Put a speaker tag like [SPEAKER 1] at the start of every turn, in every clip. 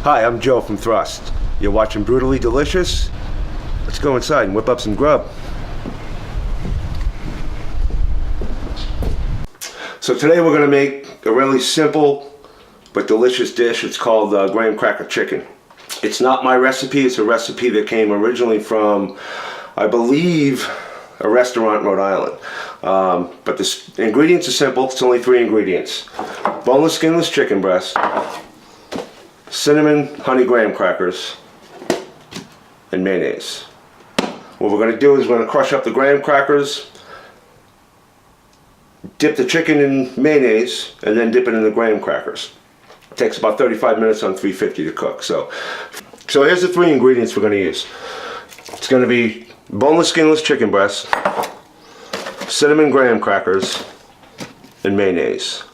[SPEAKER 1] Hi, I'm Joe from Thrust. You're watching Brutally Delicious? Let's go inside and whip up some grub. So today we're going to make a really simple but delicious dish. It's called graham cracker chicken. It's not my recipe, it's a recipe that came originally from, I believe, a restaurant in Rhode Island. But the ingredients are simple. It's only 3 ingredients. Boneless, skinless chicken breast, cinnamon honey graham crackers, and mayonnaise. What we're going to do is we're going to crush up the graham crackers, dip the chicken in mayonnaise, and then dip it in the graham crackers. It takes about 35 minutes on 350 to cook. So here's the 3 ingredients we're going to use. It's going to be boneless, skinless chicken breast, cinnamon graham crackers, and mayonnaise.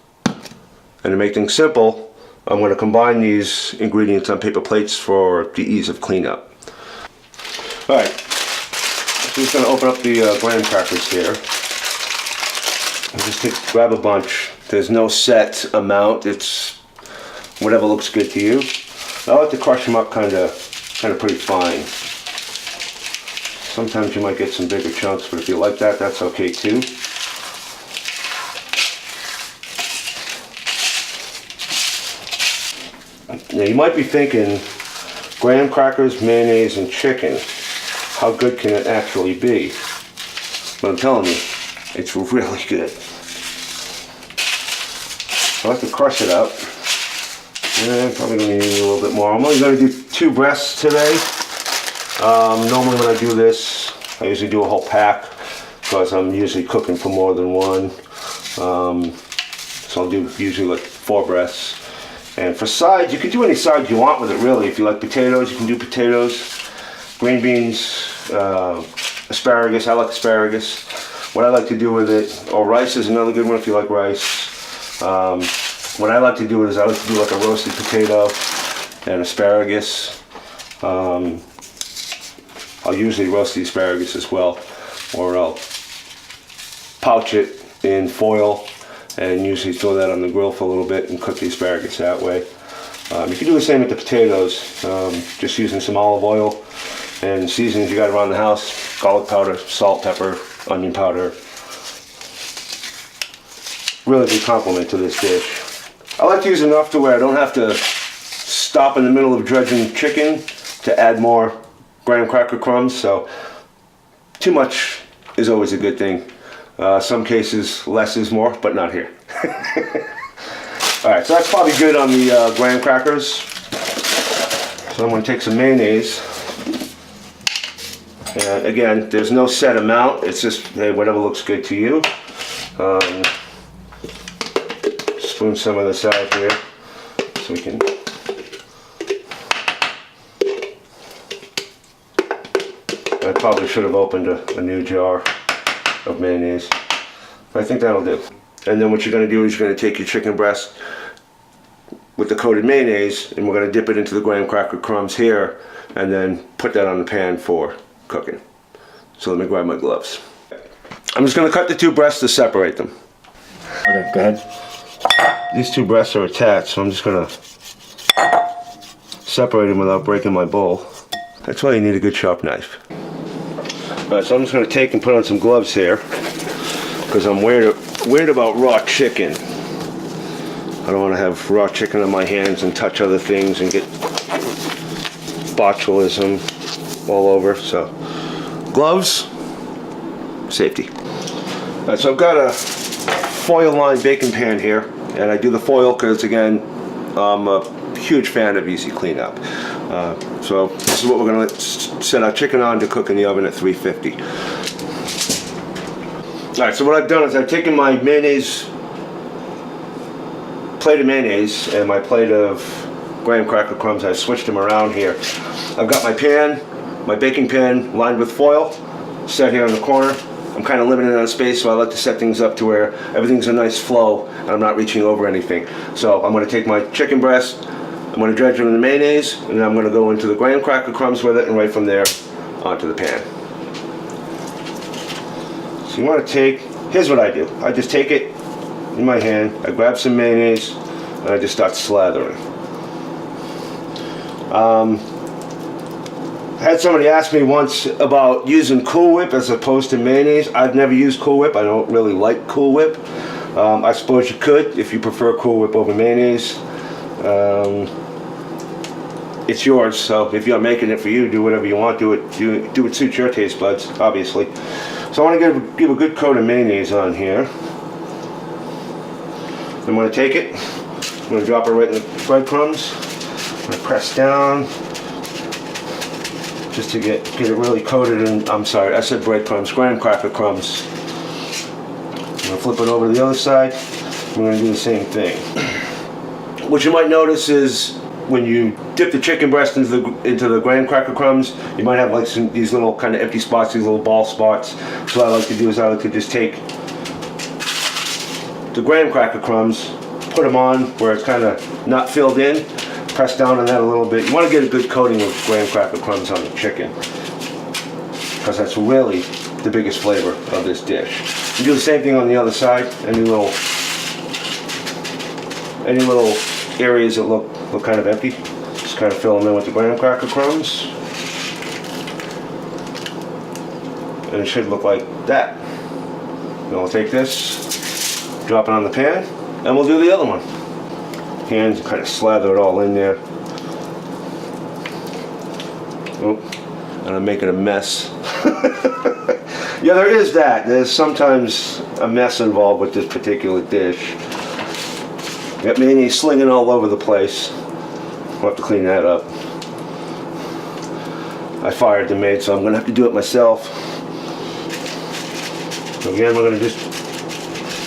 [SPEAKER 1] And to make things simple, I'm going to combine these ingredients on paper plates for the ease of cleanup. Alright, so I'm just going to open up the graham crackers here. And just grab a bunch. There's no set amount, it's whatever looks good to you. I like to crush them up kind of pretty fine. Sometimes you might get some bigger chunks, but if you like that, that's okay too. Now you might be thinking, graham crackers, mayonnaise, and chicken, how good can it actually be? But I'm telling you, it's really good. I like to crush it up. And probably going to need a little bit more. I'm only going to do 2 breasts today. Normally when I do this, I usually do a whole pack because I'm usually cooking for more than one. So I'll do usually like 4 breasts. And for sides, you can do any sides you want with it really. If you like potatoes, you can do potatoes, green beans, asparagus. I like asparagus. What I like to do with it, or rice is another good one if you like rice. What I like to do is I like to do like a roasted potato and asparagus. I'll usually roast the asparagus as well, or I'll pouch it in foil and usually throw that on the grill for a little bit and cook the asparagus that way. You can do the same with the potatoes, just using some olive oil and seasonings you got around the house, garlic powder, salt, pepper, onion powder. Really good compliment to this dish. I like to use enough to where I don't have to stop in the middle of dredging chicken to add more graham cracker crumbs, so too much is always a good thing. Some cases less is more, but not here. Alright, so that's probably good on the graham crackers. So I'm going to take some mayonnaise. And again, there's no set amount, it's just hey, whatever looks good to you. Spoon some of this out here so we can. I probably should have opened a new jar of mayonnaise. I think that'll do. And then what you're going to do is you're going to take your chicken breast with the coated mayonnaise and we're going to dip it into the graham cracker crumbs here and then put that on the pan for cooking. So let me grab my gloves. I'm just going to cut the 2 breasts to separate them. Okay, go ahead. These 2 breasts are attached, so I'm just going to separate them without breaking my bowl. That's why you need a good sharp knife. Alright, so I'm just going to take and put on some gloves here because I'm weird about raw chicken. I don't want to have raw chicken on my hands and touch other things and get botulism all over. So gloves, safety. Alright, so I've got a foil-lined baking pan here, and I do the foil because again I'm a huge fan of easy cleanup. So this is what we're going to set our chicken on to cook in the oven at 350. Alright, so what I've done is I've taken my mayonnaise, plate of mayonnaise, and my plate of graham cracker crumbs. I've switched them around here. I've got my pan, my baking pan lined with foil, set here in the corner. I'm kind of limited on space, so I like to set things up to where everything's a nice flow and I'm not reaching over anything. So I'm going to take my chicken breast, I'm going to dredge it in the mayonnaise, and then I'm going to go into the graham cracker crumbs with it, and right from there onto the pan. So you want to take, here's what I do. I just take it in my hand, I grab some mayonnaise, and I just start slathering. I had somebody ask me once about using Cool Whip as opposed to mayonnaise. I've never used Cool Whip. I don't really like Cool Whip. I suppose you could if you prefer Cool Whip over mayonnaise. It's yours, so if you're making it for you, do whatever you want. Do it suits your taste buds, obviously. So I want to give a good coat of mayonnaise on here. I'm going to take it. I'm going to drop it right in the breadcrumbs. I'm going to press down just to get it really coated in. I'm sorry, I said breadcrumbs, graham cracker crumbs. I'm going to flip it over to the other side. I'm going to do the same thing. What you might notice is when you dip the chicken breast into the graham cracker crumbs, you might have like these little kind of empty spots, these little ball spots. So what I like to do is I like to just take the graham cracker crumbs, put them on where it's kind of not filled in, press down on that a little bit. You want to get a good coating of graham cracker crumbs on the chicken, because that's really the biggest flavor of this dish. You do the same thing on the other side. Any little areas that look kind of empty, just kind of fill them in with the graham cracker crumbs, and it should look like that. Then we'll take this, drop it on the pan, and we'll do the other one. Hands, kind of slather it all in there. Oh, and I'm making a mess. Yeah, there is that. There's sometimes a mess involved with this particular dish. Got mayonnaise slinging all over the place. We'll have to clean that up. I fired the maid, so I'm going to have to do it myself. So again, we're going to just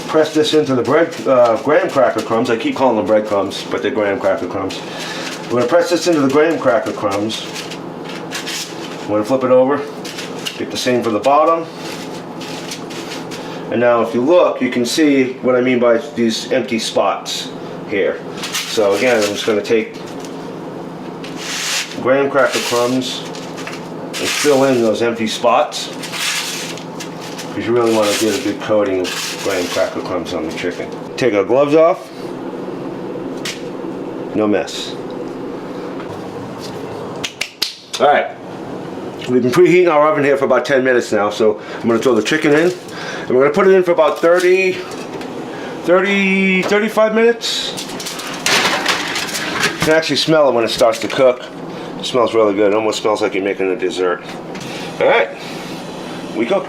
[SPEAKER 1] press this into the graham cracker crumbs. I keep calling them breadcrumbs, but they're graham cracker crumbs. We're going to press this into the graham cracker crumbs. I'm going to flip it over. Get the same for the bottom. And now if you look, you can see what I mean by these empty spots here. So again, I'm just going to take graham cracker crumbs and fill in those empty spots, because you really want to get a good coating of graham cracker crumbs on the chicken. Take our gloves off. No mess. Alright, we've been preheating our oven here for about 10 minutes now, so I'm going to throw the chicken in, and we're going to put it in for about 35 minutes. You can actually smell it when it starts to cook. It smells really good. It almost smells like you're making a dessert. Alright, we cook.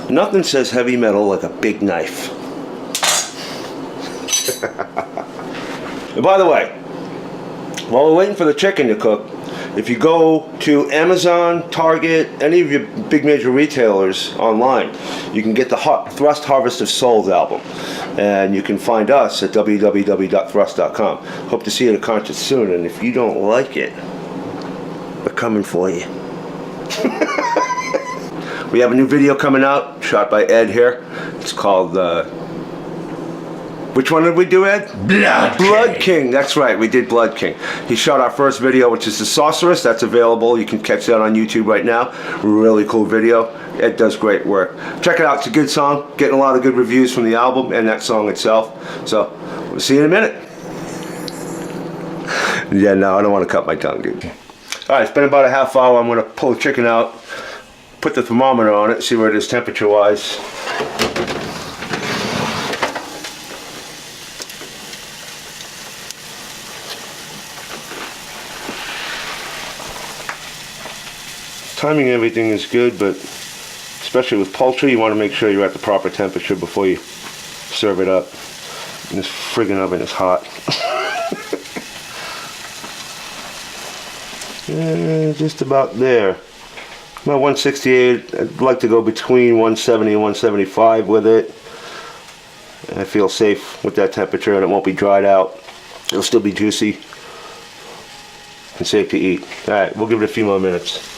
[SPEAKER 1] Nothing says heavy metal like a big knife. And by the way, while we're waiting for the chicken to cook, if you go to Amazon, Target, any of your big major retailers online, you can get the Thrust Harvest of Souls album. And you can find us at www.thrust.com. Hope to see you at a concert soon, and if you don't like it, we're coming for you. We have a new video coming out, shot by Ed here. It's called, which one did we do, Ed? Blood King. That's right, we did Blood King. He shot our first video, which is The Sorceress. That's available. You can catch that on YouTube right now. Really cool video. Ed does great work. Check it out. It's a good song. Getting a lot of good reviews from the album and that song itself. So, we'll see you in a minute. Yeah, no, I don't want to cut my tongue, dude. Alright, it's been about a half hour. I'm going to pull the chicken out, put the thermometer on it, see where it is temperature-wise. Timing everything is good, but especially with poultry, you want to make sure you're at the proper temperature before you serve it up. And this friggin' oven is hot. Yeah, just about there. About 168. I'd like to go between 170 and 175 with it. And I feel safe with that temperature, and it won't be dried out. It'll still be juicy and safe to eat. Alright, we'll give it a few more minutes.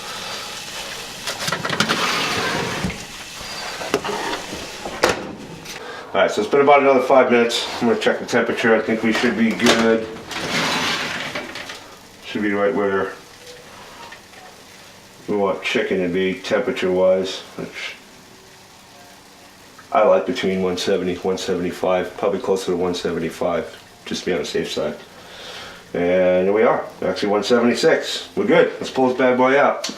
[SPEAKER 1] Alright, so it's been about another 5 minutes. I'm going to check the temperature. I think we should be good. Should be right where we want chicken to be temperature-wise. Which I like between 170 and 175. Probably closer to 175, just to be on the safe side. And here we are, actually 176. We're good. Let's pull this bad boy out.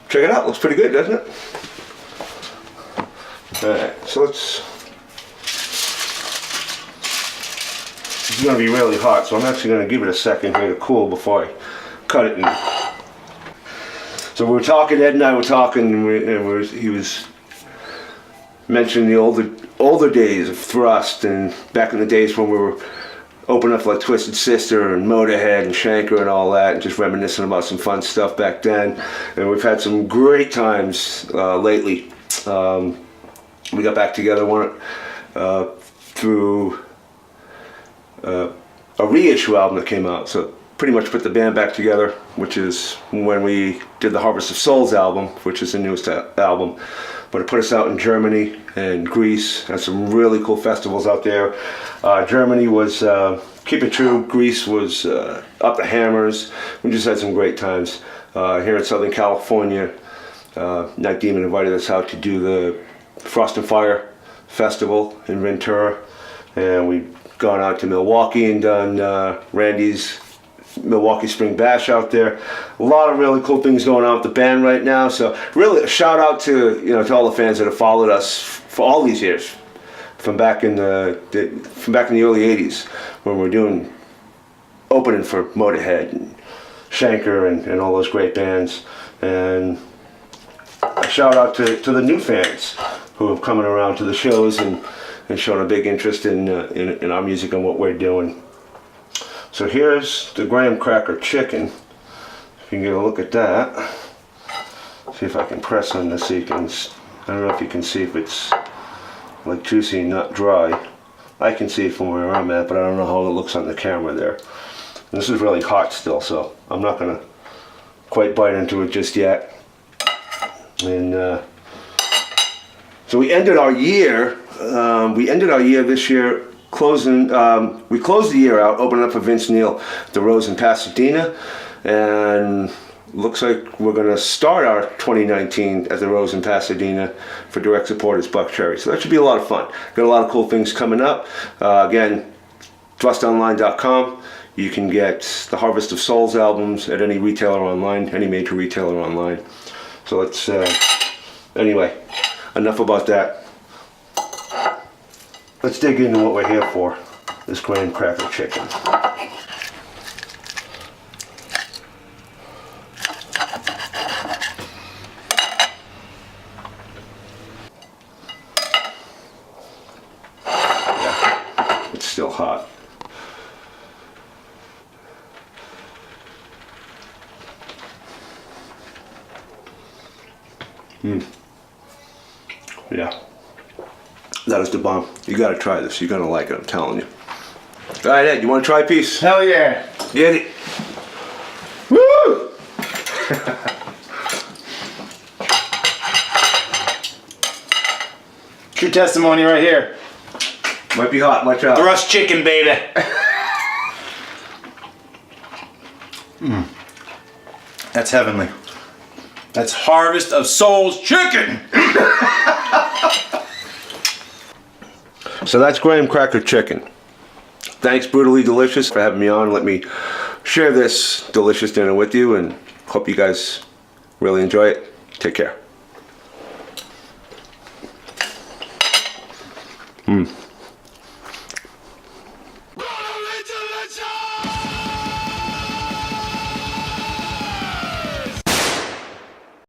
[SPEAKER 1] Check it out, looks pretty good, doesn't it? Alright, so let's... It's going to be really hot, so I'm actually going to give it a second here to cool before I cut it. So we were talking, Ed and I were talking, and he was mentioning the older days of Thrust, and back in the days when we were opening up like Twisted Sister and Motorhead and Shanker and all that, and just reminiscing about some fun stuff back then. And we've had some great times lately. We got back together through a reissue album that came out, so pretty much put the band back together, which is when we did the Harvest of Souls album, which is the newest album. But it put us out in Germany and Greece, and some really cool festivals out there. Germany was Keep It True, Greece was Up the Hammers. We just had some great times. Here in Southern California, Night Demon invited us out to do the Frost and Fire Festival in Ventura, and we've gone out to Milwaukee and done Randy's Milwaukee Spring Bash out there. A lot of really cool things going on with the band right now. So really a shout out to to all the fans that have followed us for all these years, from back in the early '80s when we were doing opening for Motorhead and Shanker and all those great bands. And a shout out to the new fans who have coming around to the shows and shown a big interest in our music and what we're doing. So here's the graham cracker chicken. If you can get a look at that. See if I can press on this so you can, I don't know if you can see if it's like juicy and not dry. I can see it from where I'm at, but I don't know how it looks on the camera there. And this is really hot still, so I'm not gonna quite bite into it just yet. And so we ended our year. This year closing. We closed the year out opening up for Vince Neil at the Rose in Pasadena, and looks like we're going to start our 2019 at the Rose in Pasadena for direct supporters Buck Cherry. So that should be a lot of fun. Got a lot of cool things coming up. Again, thrustonline.com. You can get the Harvest of Souls albums at any retailer online, any major retailer online. So let's, anyway, enough about that. Let's dig into what we're here for, this graham cracker chicken. Yeah, it's still hot. Yeah. That is the bomb. You gotta try this. You're gonna like it, I'm telling you. All right, Ed, you wanna try a piece?
[SPEAKER 2] Hell yeah.
[SPEAKER 1] Get it. Woo!
[SPEAKER 2] True testimony right here.
[SPEAKER 1] Might be hot, watch out.
[SPEAKER 2] Thrust chicken, baby. That's heavenly. That's Harvest of Souls chicken.
[SPEAKER 1] So that's graham cracker chicken. Thanks, Brutally Delicious, for having me on. Let me share this delicious dinner with you, and hope you guys really enjoy it. Take care.